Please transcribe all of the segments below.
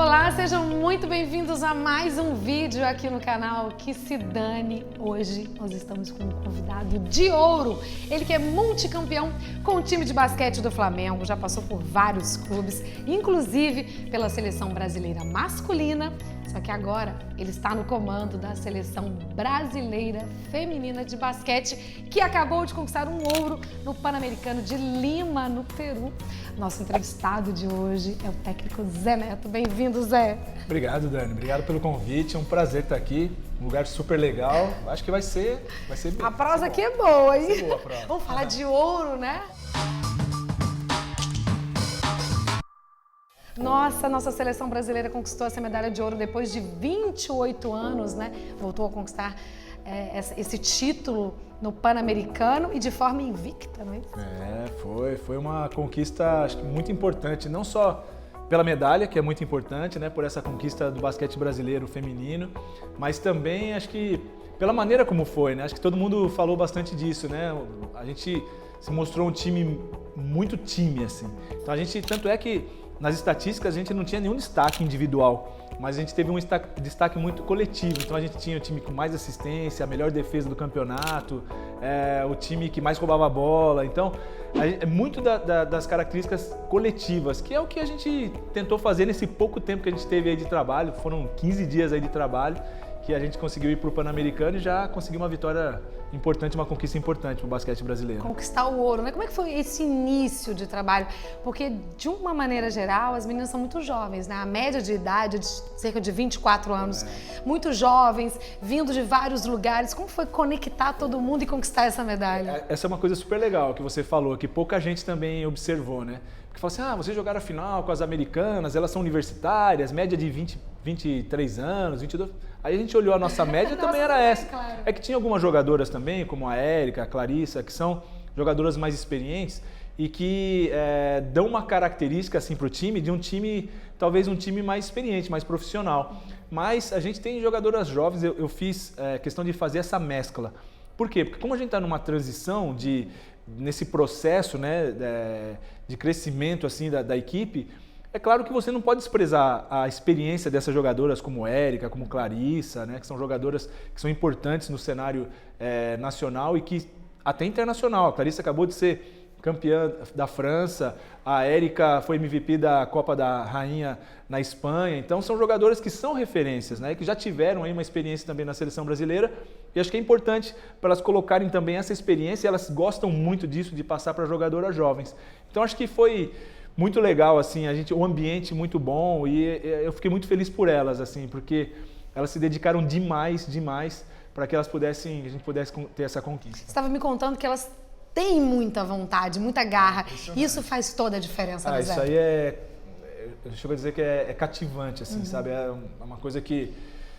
Olá, sejam muito bem-vindos a mais um vídeo aqui no canal Que Se Dane. Hoje nós estamos com um convidado de ouro, ele que é multicampeão com o time de basquete do Flamengo, já passou por vários clubes, inclusive pela seleção brasileira masculina, só que agora ele está no comando da seleção brasileira feminina de basquete, que acabou de conquistar um ouro no Pan-Americano de Lima, no Peru. Nosso entrevistado de hoje é o técnico Zé Neto. Bem-vindo, Zé. Obrigado, Dani. Obrigado pelo convite. É um prazer estar aqui. Um lugar super legal. Acho que vai ser bem. A prosa aqui é boa, hein? Vai ser boa a prosa. Vamos falar de ouro, né? Nossa seleção brasileira conquistou essa medalha de ouro depois de 28 anos, né? Voltou a conquistar esse título no Pan-Americano e de forma invicta, não é isso? Foi uma conquista, acho que muito importante, não só pela medalha, que é muito importante, né, por essa conquista do basquete brasileiro feminino, mas também acho que pela maneira como foi, né? Acho que todo mundo falou bastante disso, né? A gente se mostrou um time muito time, assim. Então a gente, tanto é que nas estatísticas a gente não tinha nenhum destaque individual, mas a gente teve um destaque muito coletivo. Então a gente tinha o time com mais assistência, a melhor defesa do campeonato, o time que mais roubava a bola. Então é muito das características coletivas, que é o que a gente tentou fazer nesse pouco tempo que a gente teve aí de trabalho. Foram 15 dias aí de trabalho que a gente conseguiu ir para o Pan-Americano e já conseguiu uma vitória importante, uma conquista importante para o basquete brasileiro. Conquistar o ouro, né? Como é que foi esse início de trabalho? Porque, de uma maneira geral, as meninas são muito jovens, né? A média de idade é de cerca de 24 anos. Muito jovens, vindo de vários lugares. Como foi conectar todo mundo e conquistar essa medalha? Essa é uma coisa super legal que você falou, que pouca gente também observou, né? Porque fala assim, vocês jogaram a final com as americanas, elas são universitárias, média de 23 anos, 22... Aí a gente olhou a nossa média também era essa. Claro. É que tinha algumas jogadoras também, como a Érica, a Clarissa, que são jogadoras mais experientes e que dão uma característica assim para o time, de um time, talvez um time mais experiente, mais profissional. Mas a gente tem jogadoras jovens, eu fiz questão de fazer essa mescla. Por quê? Porque como a gente está numa transição nesse processo, né, de crescimento assim da equipe, é claro que você não pode desprezar a experiência dessas jogadoras como Érica, como Clarissa, né, que são jogadoras que são importantes no cenário nacional e que até internacional. A Clarissa acabou de ser campeã da França, a Érica foi MVP da Copa da Rainha na Espanha. Então são jogadoras que são referências, né, que já tiveram aí uma experiência também na seleção brasileira e acho que é importante para elas colocarem também essa experiência. Elas gostam muito disso, de passar para jogadoras jovens. Então acho que foi muito legal, assim, o ambiente muito bom e eu fiquei muito feliz por elas, assim, porque elas se dedicaram demais para que a gente pudesse ter essa conquista. Você estava me contando que elas têm muita vontade, muita garra. Isso faz toda a diferença, né, Zé? Isso aí eu chego a dizer que é cativante, assim, sabe? É uma coisa que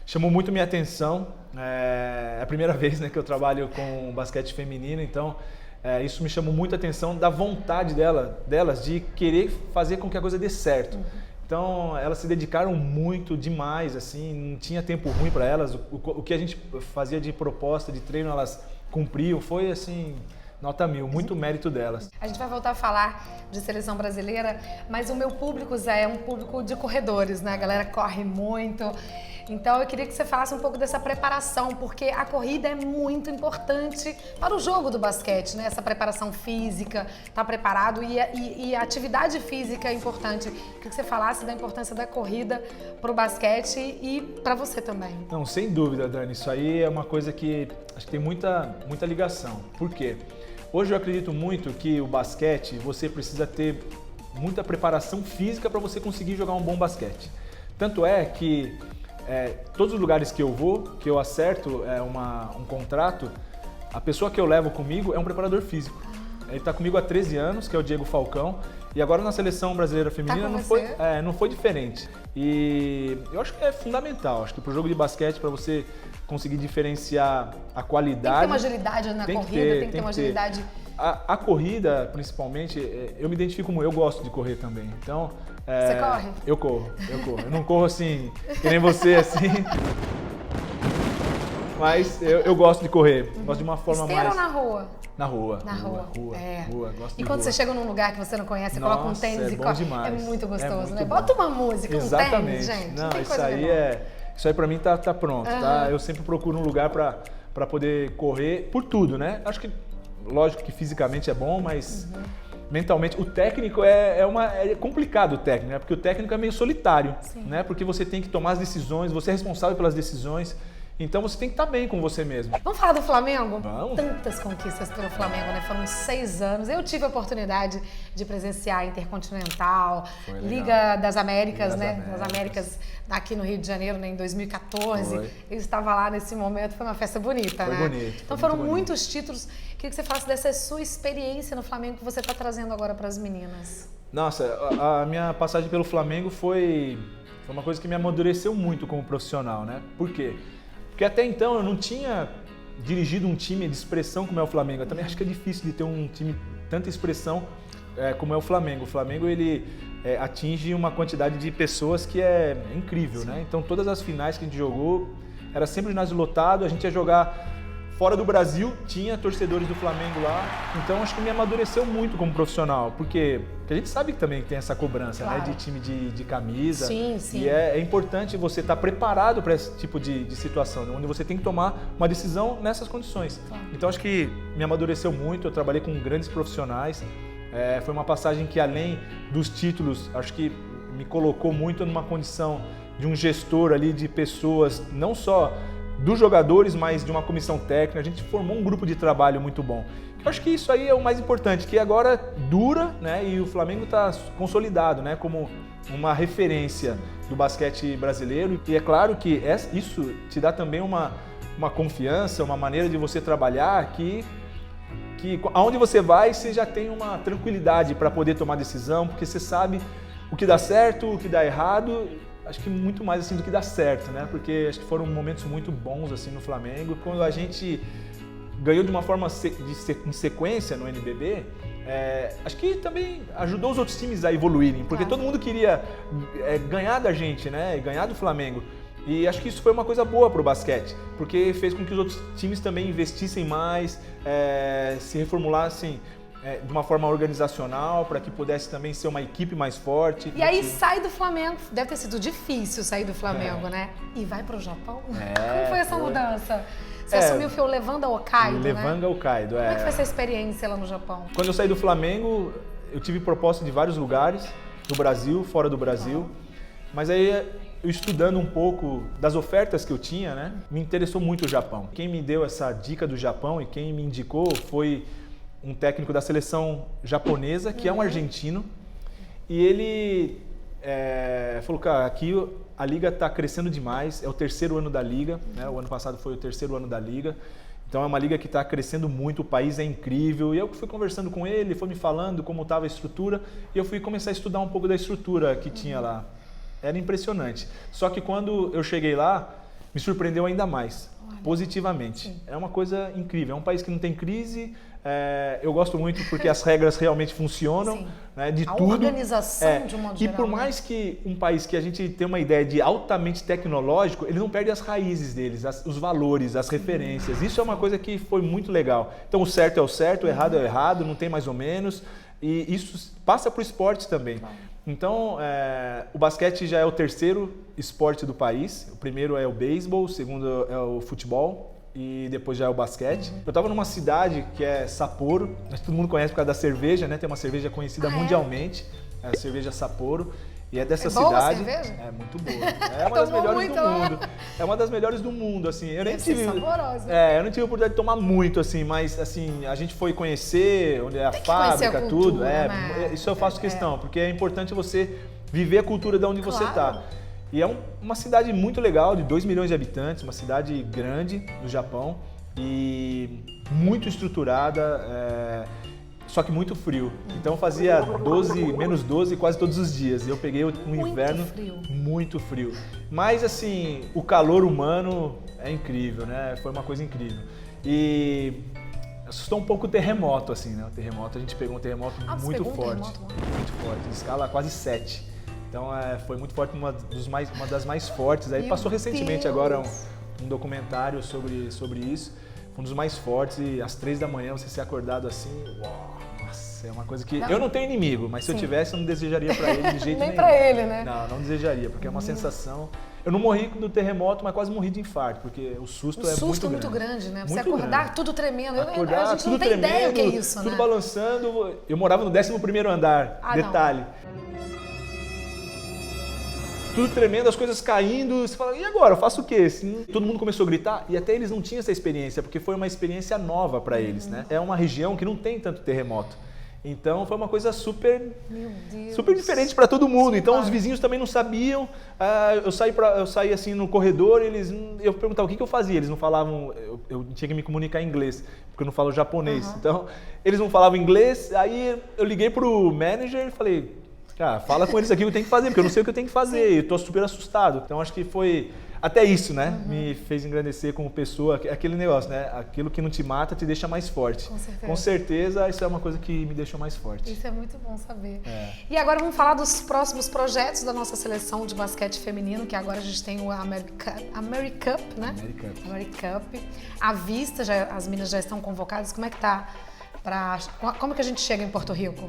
chamou muito minha atenção. É a primeira vez, né, que eu trabalho com basquete feminino, então isso me chamou muita atenção da vontade delas de querer fazer com que a coisa dê certo. Então, elas se dedicaram muito, demais, assim, não tinha tempo ruim para elas. O que a gente fazia de proposta, de treino, elas cumpriam. Foi, assim, nota 1000, muito mérito delas. A gente vai voltar a falar de seleção brasileira, mas o meu público, Zé, é um público de corredores, né? A galera corre muito. Então eu queria que você falasse um pouco dessa preparação, porque a corrida é muito importante para o jogo do basquete, né? Essa preparação física, estar preparado e a atividade física é importante. Eu queria que você falasse da importância da corrida para o basquete e para você também. Não, sem dúvida, Dani. Isso aí é uma coisa que acho que tem muita ligação. Por quê? Hoje eu acredito muito que o basquete, você precisa ter muita preparação física para você conseguir jogar um bom basquete. Tanto é que todos os lugares que eu vou, que eu acerto um contrato, a pessoa que eu levo comigo é um preparador físico. Ele está comigo há 13 anos, que é o Diego Falcão, e agora na seleção brasileira feminina não foi diferente. E eu acho que é fundamental, acho que para o jogo de basquete, para você conseguir diferenciar a qualidade... Tem que ter uma agilidade na corrida, tem que ter uma agilidade... A corrida, principalmente, eu me identifico muito, eu gosto de correr também, então... Você corre? Eu corro. Eu não corro assim, que nem você, assim... Mas eu gosto de correr, gosto de uma forma Esteira mais... ou na rua? Na rua. Na rua. Rua. Gosto de E quando rua. você chega num lugar que você não conhece, você coloca um tênis e bom corre. demais. É muito gostoso, muito né? bom. Bota uma música, Exatamente. um tênis, gente. Não, tem isso coisa aí melhor. Isso aí pra mim tá pronto, tá? Eu sempre procuro um lugar pra poder correr por tudo, né? Acho que, lógico que fisicamente é bom, mas mentalmente, o técnico é complicado o técnico, né? Porque o técnico é meio solitário, né? Porque você tem que tomar as decisões, você é responsável pelas decisões. Então você tem que estar bem com você mesmo. Vamos falar do Flamengo? Vamos. Tantas conquistas pelo Flamengo, né? Foram 6 anos. Eu tive a oportunidade de presenciar a Intercontinental, Liga das Américas, Liga né? Das Américas aqui no Rio de Janeiro, né? Em 2014. Eu estava lá nesse momento, foi uma festa bonita, né? Foi bonito. Então foram muitos títulos. Queria que você falasse dessa sua experiência no Flamengo que você está trazendo agora para as meninas. Nossa, a minha passagem pelo Flamengo foi uma coisa que me amadureceu muito como profissional, né? Por quê? Porque até então eu não tinha dirigido um time de expressão como é o Flamengo. Eu também acho que é difícil de ter um time tanta expressão como é o Flamengo. O Flamengo ele atinge uma quantidade de pessoas que é incrível, né? Então todas as finais que a gente jogou era sempre ginásio lotado. A gente ia jogar fora do Brasil, tinha torcedores do Flamengo lá. Então acho que me amadureceu muito como profissional, porque a gente sabe que também tem essa cobrança, né, de time de camisa. Sim. E é importante você estar preparado para esse tipo de situação, né, onde você tem que tomar uma decisão nessas condições. Então acho que me amadureceu muito, eu trabalhei com grandes profissionais. Foi uma passagem que, além dos títulos, acho que me colocou muito numa condição de um gestor ali, de pessoas, não só dos jogadores, mas de uma comissão técnica. A gente formou um grupo de trabalho muito bom. Eu acho que isso aí é o mais importante, que agora dura, né? E o Flamengo está consolidado, né? Como uma referência do basquete brasileiro. E é claro que isso te dá também uma confiança, uma maneira de você trabalhar que aonde você vai, você já tem uma tranquilidade para poder tomar decisão, porque você sabe o que dá certo, o que dá errado. Acho que muito mais assim do que dá certo, né? Porque acho que foram momentos muito bons assim no Flamengo. Quando a gente ganhou de uma forma em sequência no NBB, acho que também ajudou os outros times a evoluírem, porque todo mundo queria ganhar da gente, né? Ganhar do Flamengo. E acho que isso foi uma coisa boa para o basquete, porque fez com que os outros times também investissem mais, se reformulassem de uma forma organizacional, para que pudesse também ser uma equipe mais forte. E aí sai do Flamengo, deve ter sido difícil sair do Flamengo, né? E vai para o Japão? Como foi essa mudança? Você assumiu o Levanga Hokkaido, Levanga Hokkaido, Como é que foi essa experiência lá no Japão? Quando eu saí do Flamengo, eu tive proposta de vários lugares, do Brasil, fora do Brasil, mas aí eu estudando um pouco das ofertas que eu tinha, né, me interessou muito o Japão. Quem me deu essa dica do Japão e quem me indicou foi um técnico da seleção japonesa, que é um argentino, e ele falou, cara, aqui a liga está crescendo demais, é o 3º ano da liga, né? O ano passado foi o 3º ano da liga, então é uma liga que está crescendo muito, o país é incrível, e eu fui conversando com ele, foi me falando como estava a estrutura, e eu fui começar a estudar um pouco da estrutura que tinha lá. Era impressionante, só que quando eu cheguei lá, me surpreendeu ainda mais, positivamente. Sim. É uma coisa incrível, é um país que não tem crise. Eu gosto muito porque as regras realmente funcionam, né, de tudo. A organização de um modo geral. E por mais que um país que a gente tem uma ideia de altamente tecnológico, ele não perde as raízes deles, os valores, as referências. Isso é uma coisa que foi muito legal. Então o certo é o certo, o errado é o errado, não tem mais ou menos. E isso passa para o esporte também. Então, o basquete já é o 3º esporte do país. O primeiro é o beisebol, o segundo é o futebol e depois já é o basquete. Eu estava numa cidade que é Sapporo, todo mundo conhece por causa da cerveja, né? Tem uma cerveja conhecida mundialmente, é a cerveja Sapporo. E é dessa cidade. Boa a cerveja? É muito boa. É uma das melhores do mundo. É uma das melhores do mundo, assim. Eu nem tive. Saborosa. Eu não tive a oportunidade de tomar muito, assim, mas assim, a gente foi conhecer onde é a fábrica, tudo. Né? Isso eu faço questão, porque é importante você viver a cultura de onde você está. E é uma cidade muito legal, de 2 milhões de habitantes, uma cidade grande no Japão e muito estruturada. Só que muito frio. Então fazia menos 12 quase todos os dias. E eu peguei um inverno muito frio. Mas assim, o calor humano é incrível, né? Foi uma coisa incrível. E assustou um pouco o terremoto, assim, né? O terremoto, a gente pegou um terremoto muito forte. Muito forte, de escala quase 7. Então foi muito forte, uma das mais fortes. Aí passou recentemente agora um documentário sobre isso, um dos mais fortes, e às 3 da manhã você ser acordado assim, uau, nossa, é uma coisa que... Eu não tenho inimigo, mas se eu tivesse eu não desejaria pra ele de jeito nenhum. Nem pra ele, né? Não desejaria, porque é uma sensação... Eu não morri do terremoto, mas quase morri de infarto, porque o susto é muito grande. O susto é muito grande, né? Você Muito acordar grande. tudo tremendo. Acordar, A gente tudo não tem tremendo, ideia o que é isso, tudo né? balançando. Eu morava no 11º andar, detalhe. Tudo tremendo, as coisas caindo, você fala, e agora, eu faço o quê? Assim, todo mundo começou a gritar, e até eles não tinham essa experiência, porque foi uma experiência nova para eles, né? É uma região que não tem tanto terremoto. Então foi uma coisa super diferente para todo mundo. Então os vizinhos também não sabiam. Eu saí assim no corredor, eu perguntava o que eu fazia. Eles não falavam, eu tinha que me comunicar em inglês, porque eu não falo japonês. Então eles não falavam inglês. Aí eu liguei pro manager e falei, cara, fala com eles aqui o que eu tenho que fazer, porque eu não sei o que eu tenho que fazer. E eu tô super assustado. Então acho que foi até isso, né? Me fez engrandecer como pessoa, aquele negócio, né? Aquilo que não te mata te deixa mais forte. Com certeza, isso é uma coisa que me deixou mais forte. Isso é muito bom saber. E agora vamos falar dos próximos projetos da nossa seleção de basquete feminino, que agora a gente tem o AmeriCup, né? AmeriCup. À vista, as meninas já estão convocadas. Como é que tá? Como que a gente chega em Porto Rico?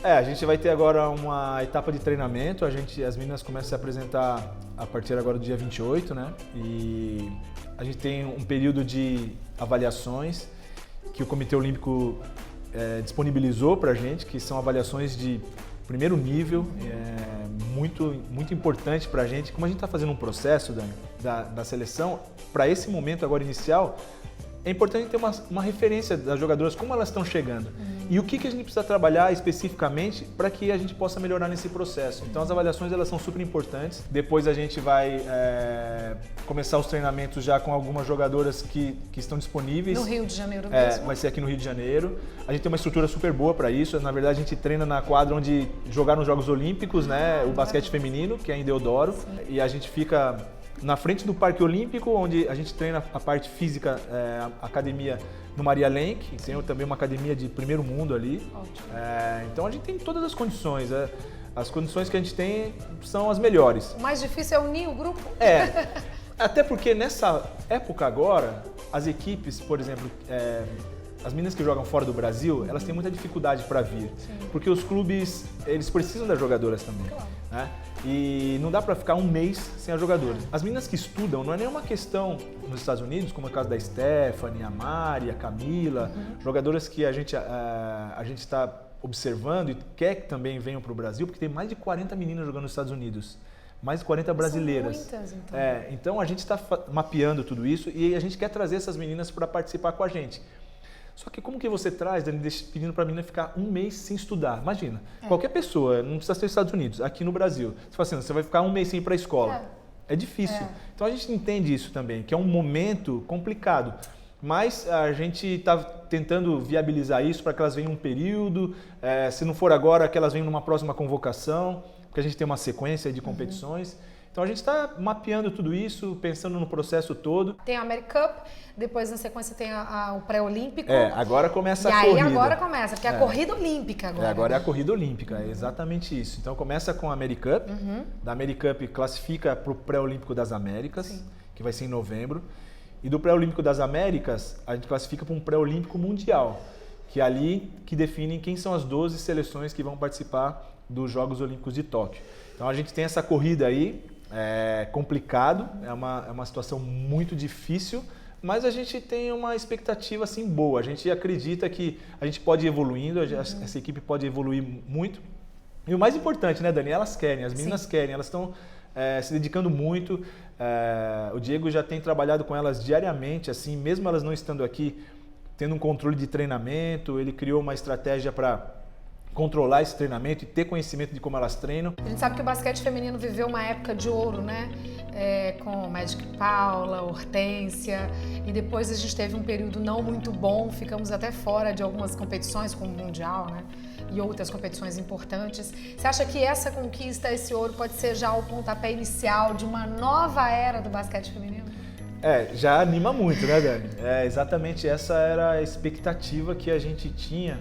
A gente vai ter agora uma etapa de treinamento, as meninas começam a se apresentar a partir agora do dia 28, né? E a gente tem um período de avaliações que o Comitê Olímpico disponibilizou pra gente, que são avaliações de primeiro nível, muito importante pra gente. Como a gente está fazendo um processo da seleção, para esse momento agora inicial, é importante ter uma referência das jogadoras, como elas estão chegando. E o que a gente precisa trabalhar especificamente para que a gente possa melhorar nesse processo. Então as avaliações elas são super importantes. Depois a gente vai começar os treinamentos já com algumas jogadoras que estão disponíveis. No Rio de Janeiro mesmo? Vai ser aqui no Rio de Janeiro. A gente tem uma estrutura super boa para isso. Na verdade a gente treina na quadra onde jogar nos Jogos Olímpicos, né? O basquete feminino, que é em Deodoro. Sim. E a gente fica na frente do Parque Olímpico, onde a gente treina a parte física, a academia no Maria Lenk, e tem também uma academia de primeiro mundo ali. Então a gente tem todas as condições. As condições que a gente tem são as melhores. O mais difícil é unir o grupo? Até porque nessa época agora, as equipes, por exemplo, as meninas que jogam fora do Brasil, elas têm muita dificuldade para vir. Sim. Porque os clubes, eles precisam das jogadoras também. Claro. Né? E não dá para ficar um mês sem as jogadoras. As meninas que estudam, não é nenhuma questão nos Estados Unidos, como é o caso da Stephanie, a Mari, a Camila, jogadoras que a gente está observando e quer que também venham para o Brasil, porque tem mais de 40 meninas jogando nos Estados Unidos. Mais de 40 brasileiras. São muitas, então. Então a gente está mapeando tudo isso e a gente quer trazer essas meninas para participar com a gente. Só que como que você traz, Dani, pedindo para a menina ficar um mês sem estudar? Imagina, qualquer pessoa, não precisa ser nos Estados Unidos, aqui no Brasil, você fala assim, você vai ficar um mês sem ir para a escola. É difícil. Então a gente entende isso também, que é um momento complicado. Mas a gente está tentando viabilizar isso para que elas venham um período, se não for agora, que elas venham numa próxima convocação, porque a gente tem uma sequência de competições. Então a gente está mapeando tudo isso, pensando no processo todo. Tem a AmeriCup, depois na sequência tem o pré-olímpico. Agora começa a corrida. corrida. E aí agora começa, porque é a corrida olímpica agora. Agora é a corrida olímpica, é exatamente isso. Então começa com a AmeriCup, da AmeriCup classifica para o pré-olímpico das Américas, que vai ser em novembro. E do pré-olímpico das Américas, a gente classifica para um pré-olímpico mundial, que é ali que define quem são as 12 seleções que vão participar dos Jogos Olímpicos de Tóquio. Então a gente tem essa corrida aí, complicado, é uma situação muito difícil, mas a gente tem uma expectativa assim boa. A gente acredita que a gente pode ir evoluindo, essa equipe pode evoluir muito. E o mais importante, né, Dani? Elas querem, as meninas querem, elas estão se dedicando muito. O Diego já tem trabalhado com elas diariamente, assim, mesmo elas não estando aqui, tendo um controle de treinamento, ele criou uma estratégia para controlar esse treinamento e ter conhecimento de como elas treinam. A gente sabe que o basquete feminino viveu uma época de ouro, né? Com Magic Paula, Hortência, e depois a gente teve um período não muito bom, ficamos até fora de algumas competições, como o Mundial, né? E outras competições importantes. Você acha que essa conquista, esse ouro, pode ser já o pontapé inicial de uma nova era do basquete feminino? Já anima muito, né, Dani? Exatamente essa era a expectativa que a gente tinha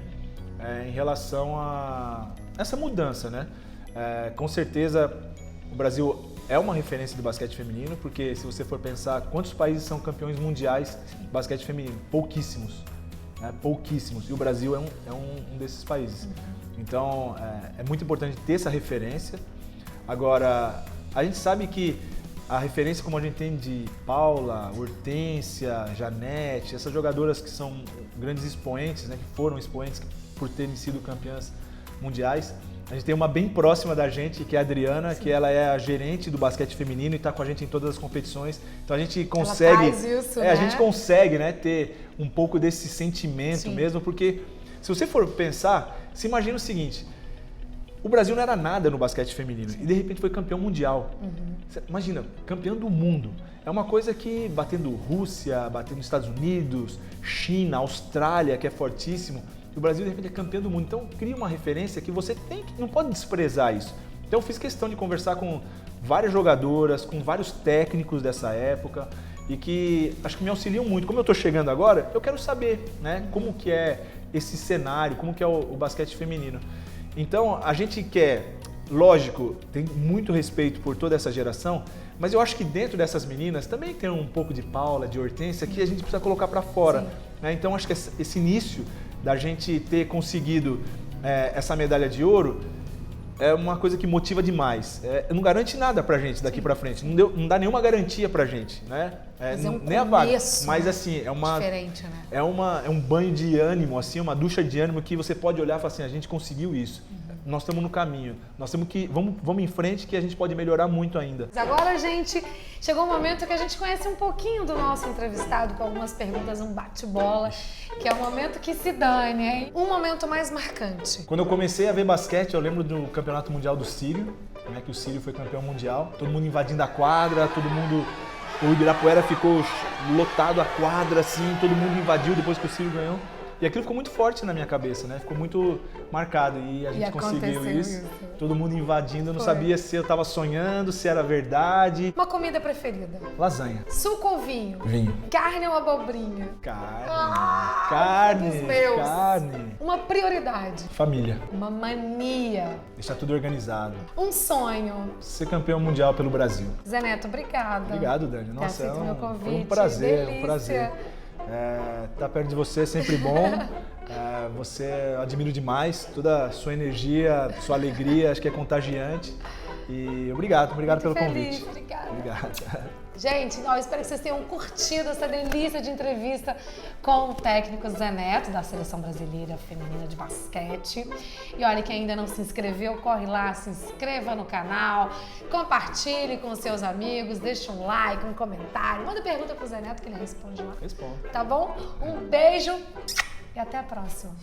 em relação a essa mudança, né? Com certeza o Brasil é uma referência do basquete feminino, porque se você for pensar quantos países são campeões mundiais de basquete feminino, pouquíssimos, né? Pouquíssimos, e o Brasil é um desses países. Então é muito importante ter essa referência. Agora, a gente sabe que a referência, como a gente tem de Paula, Hortência, Janete, essas jogadoras que são grandes expoentes, né, que foram expoentes por terem sido campeãs mundiais, a gente tem uma bem próxima da gente, que é a Adriana, que ela é a gerente do basquete feminino e está com a gente em todas as competições. Então a gente consegue, ela faz isso, né? A gente consegue, né, ter um pouco desse sentimento mesmo, porque se você for pensar, se imagina o seguinte: o Brasil não era nada no basquete feminino e de repente foi campeão mundial. Imagina, campeão do mundo. É uma coisa que batendo Rússia, batendo Estados Unidos, China, Austrália, que é fortíssimo. O Brasil de repente é campeão do mundo. Então cria uma referência que você não pode desprezar isso. Então eu fiz questão de conversar com várias jogadoras, com vários técnicos dessa época e que acho que me auxiliam muito. Como eu estou chegando agora, eu quero saber, né, como que é esse cenário, como que é o basquete feminino. Então, a gente quer, lógico, tem muito respeito por toda essa geração, mas eu acho que dentro dessas meninas também tem um pouco de Paula, de Hortência, que a gente precisa colocar para fora. Né? Então, acho que esse início da gente ter conseguido essa medalha de ouro é uma coisa que motiva demais. Não garante nada pra gente daqui pra frente, não dá nenhuma garantia pra gente, né? Mas é um nem a vaga. Mas né? assim, é uma diferente, né? é um banho de ânimo, assim, uma ducha de ânimo que você pode olhar e falar assim, a gente conseguiu isso. Nós estamos no caminho. Nós temos que vamos em frente que a gente pode melhorar muito ainda. Agora, gente, chegou o momento que a gente conhece um pouquinho do nosso entrevistado com algumas perguntas, um bate-bola, que é o momento que se dane, hein? Um momento mais marcante. Quando eu comecei a ver basquete, eu lembro do Campeonato Mundial do Sírio, né, que o Sírio foi campeão mundial. Todo mundo invadindo a quadra, todo mundo... O Ibirapuera ficou lotado a quadra, assim, todo mundo invadiu depois que o Sírio ganhou. E aquilo ficou muito forte na minha cabeça, né? Ficou muito marcado e a gente conseguiu isso. Todo mundo invadindo, eu não sabia se eu estava sonhando, se era verdade. Uma comida preferida? Lasanha. Suco ou vinho? Vinho. Carne ou abobrinha? Carne. Dos meus. Carne. Uma prioridade? Família. Uma mania? Deixar tudo organizado. Um sonho? Ser campeão mundial pelo Brasil. Zé Neto, obrigada. Obrigado, Dani. Nossa, meu convite. Foi um prazer, Delícia. um prazer. Tá perto de você é sempre bom. Eu admiro demais toda a sua energia, sua alegria, acho que é contagiante. E obrigado pelo feliz, convite. Obrigado. Gente, eu espero que vocês tenham curtido essa delícia de entrevista com o técnico Zé Neto, da Seleção Brasileira Feminina de Basquete. E olha, quem ainda não se inscreveu, corre lá, se inscreva no canal, compartilhe com os seus amigos, deixa um like, um comentário, manda pergunta pro Zé Neto que ele responde lá. Respondo. Tá bom? Um beijo e até a próxima.